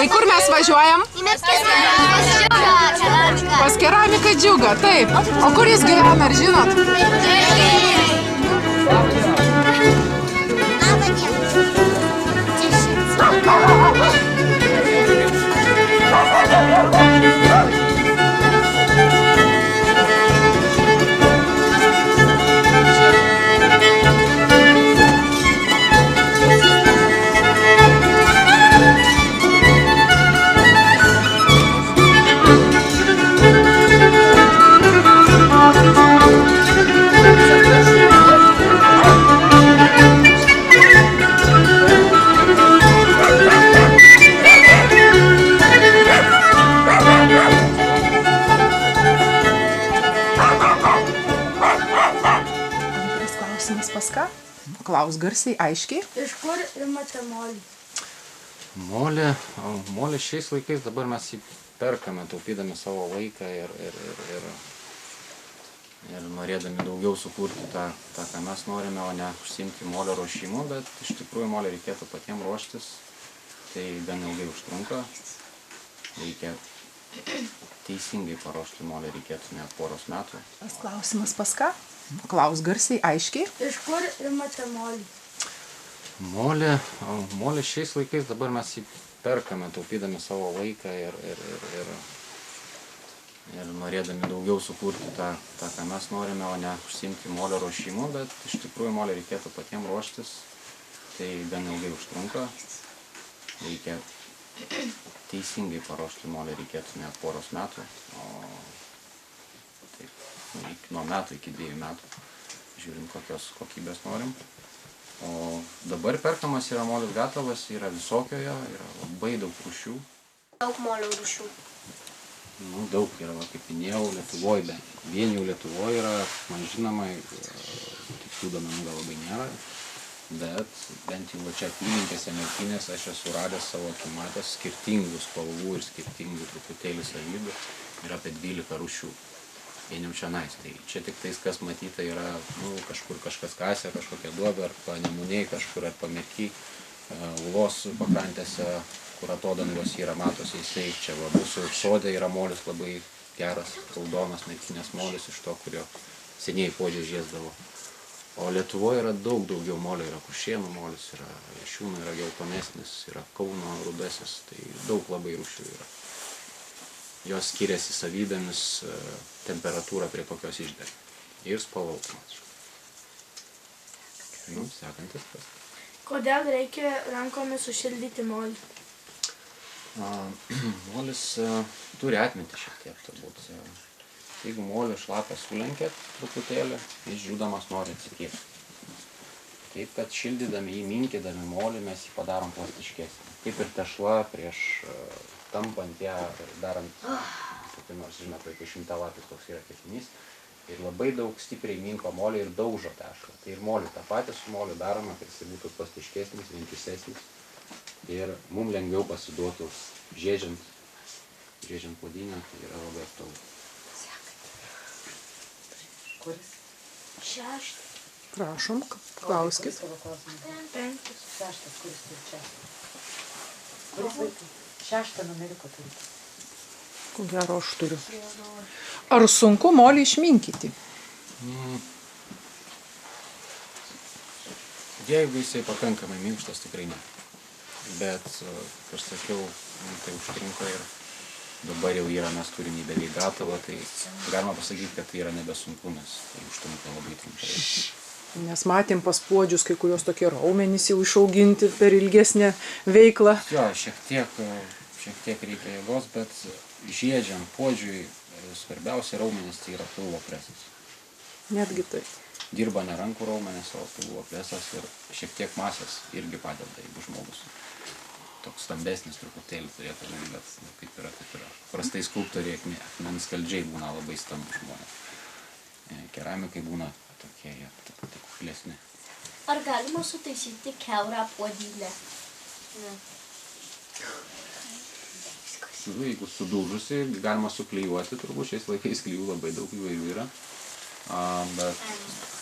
Tai kur mes važiuojam? Pas keramiką Džiugą, taip. O kur jis gyvena, ar žinot? Pas ką? Klaus garsiai, aiškiai. Iš kur imate molį? Molį šiais laikais dabar mes jį perkame, taupydami savo laiką ir norėdami daugiau sukurti tą, ką mes norime, o ne užsiimti molio ruošimu, bet iš tikrųjų molį reikėtų patiems ruoštis, tai gan ilgai užtrunka, reikia teisingai paruošti molį, reikėtų net poros metų. Tas klausimas pas ką? Klaus garsiai, aiškiai. Iš kur imate molį? Molį šiais laikais dabar mes jį perkame, taupydami savo laiką ir norėdami daugiau sukurti tą, ką mes norime, o ne užsiimti molio ruošimu, bet iš tikrųjų molį reikėtų patiems ruoštis, tai gan ilgai užtrunka, reikia teisingai paruošti molį, reikėtų net poros metų, nuo metų iki 2 metų, žiūrim kokios kokybės norim. O dabar perkamas yra molis gatavas, yra visokiojo, yra labai daug rūšių. Daug molio rūšių. Daug yra, kaip minėjau, Lietuvoje, vien jau Lietuvoje yra, man žinoma, tikslių duomenų gal labai nėra, bet bent jau čia apylinkėse Merkinėse aš esu radęs savo akim matęs skirtingų spalvų ir skirtingų truputėlį savybių, yra apie 12 rūšių. Vien jau čionais. Tai čia tik tais, kas matyta yra, kažkur kažkas kasė, kažkokia duobė, ar panemunėj kažkur, ar pamerky, Ūlos pakrantėse, kur atodangos yra, matosi jisai. Čia va, mūsų sode yra molis labai geras, raudonas Merkinės molis iš to, kurio seniai podžiai žiesdavo. O Lietuvoje yra daug daugiau molio, yra Kušėnų molis, yra Jašiūnų, yra geltonesnis, yra Kauno rudasis, tai daug labai rūšių yra. Jos skiriasi savybėmis, temperatūra prie kokios išdega ir spalva automatiškai. Sekantis kas. Kodėl reikia rankomis sušildyti molį? Molis turi atmintį šiek tiek turbūt. Jeigu molį šlapę sulenkėt truputėlį, jis džiūdamas nori atsikėpti. Taip, kad šildydami jį, minkydami molį, mes jį padarom plastiškesnį. Kaip ir tešla prieš tampant ją, darant, kokį nors, žinot, iki 100 vatų toks yra ketinys, ir labai daug stipriai minko molį ir daužo tešlą. Tai ir molį tą patį su moliu daroma, kad jis būtų plastiškesnis, vientisesnis ir mums lengviau pasiduotų žiežiant puodynę, tai yra labai aktualu. Kuris? 6. Prašom, klauskit. 5. 6, kuris turi 6? Kuris vaikai? 6 numeriko turite. Ko gero aš turiu. Ar sunku molį išminkyti? Jeigu jisai pakankamai minkštas, tikrai ne. Bet, aš sakiau, tai užtrunka ir dabar jau yra, mes turim jį beveik gatavą, tai galima pasakyti, kad tai yra nebesunku, nes tai užtrunka labai trumpai. Nes matėm pas puodžius kai kurios tokie raumenys jau išauginti per ilgesnę veiklą. Jo, šiek tiek reikia jėgos, bet žiedžiant puodžiui svarbiausia raumenis tai yra pilvo presas. Netgi tai. Dirba ne rankų raumenis, o pilvo presas ir šiek tiek masės irgi padeda, jeigu žmogus toks stambesnis truputėlį turėtų, bet kaip yra. Prastai skulptoriai akmens skaldžiai būna labai stambūs žmonės. Keramikai būna tokie, jie truputį kuklesni. Ar galima sutaisyti kiaurą puodynę? Ne. Jeigu sudužusi, galima suklijuoti, turbūt šiais laikais klijų labai daug įvairių yra, bet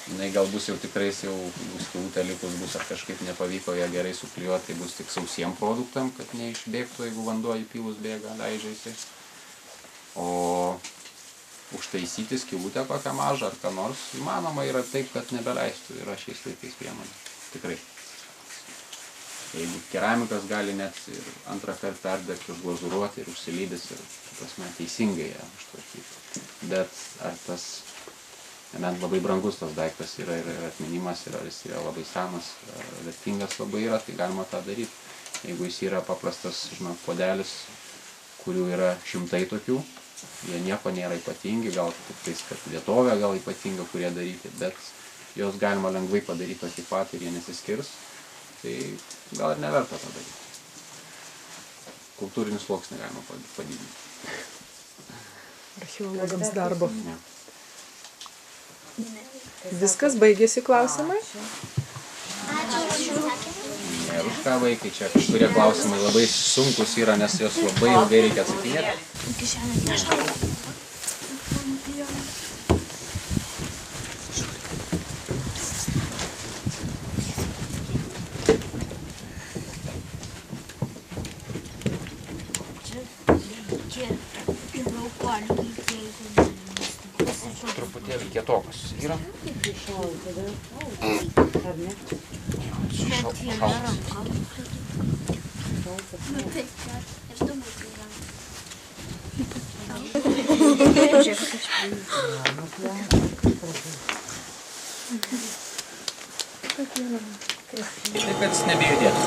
Jinai gal bus jau tikrais, jau bus kilutė likus, bus ar kažkaip nepavyko ją gerai suklijuoti, tai bus tik sausiem produktam, kad neišbėgtų, jeigu vanduo įpylus bėga, leidžiasi. O užtaisyti skylutę kokią mažą ar ką nors įmanoma yra taip, kad nebeleistų, yra šiais laikais priemonė. Tikrai. Jeigu keramikas gali net ir antrą kartą perdegti, užglazūruoti ir užsilydys ir, prasme, teisingai ją užtvarkyti. Bet ar tas, nebent labai brangus tas daiktas yra ir atminimas yra, jis yra labai senas, vertingas labai yra, tai galima tą daryti. Jeigu jis yra paprastas, žinot, puodelis, kurių yra šimtai tokių, jie nieko nėra ypatingi, gal tik tais, kad vietovė gal ypatinga, kurie daryti, bet jos galima lengvai padaryti tokį pat ir jie nesiskirs, tai gal ir neverta tą daryti. Kultūrinį sluoksnį galima padidinti. Archeologams darbo. Ne. Viskas, baigėsi klausimai? Ne, už ką vaikai, čia kažkurie klausimai labai sunkus yra, nes jos labai ilgai reikia atsakinėti. Truputėlį kietokas yra. Taip, kad jis nebejudėtų.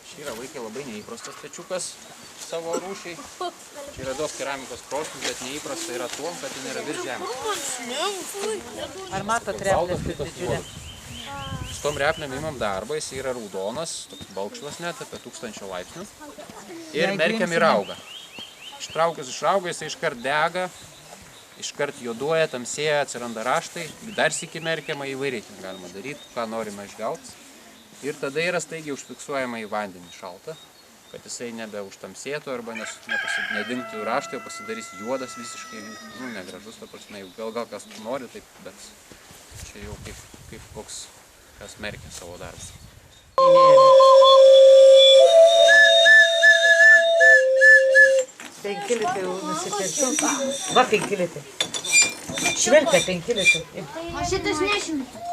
Čia yra vaikai labai neįprastas pečiukas savo rūšiai. Čia yra daug keramikos krosnis, bet neįprasta yra tuom, kad jin yra virš žemės. Ar matot replės kaip didžiulė? Su tom replėm imam darbą, jis yra raudonas, toks balkšvas net, apie 1000 laipsnių. Ir merkiam ir auga. Ištraukus išrauga, jis iškart dega, iškart juoduoja, tamsėja, atsiranda raštai, dar sykį merkiama įvairiai, galima daryti, ką norime išgauti. Ir tada yra staigiai užfiksuojama į vandenį šaltą, kad jisai nebeužtamsėtų arba nedingtų raštai, o pasidarys juodas visiškai, negražus, ta prasme, gal kas nori taip, bet čia jau kaip koks, kas merkia savo darbą. 5 litai jau nusipirkti. Va 5 litai. Švilpia 5 litai. O šitas nešimta.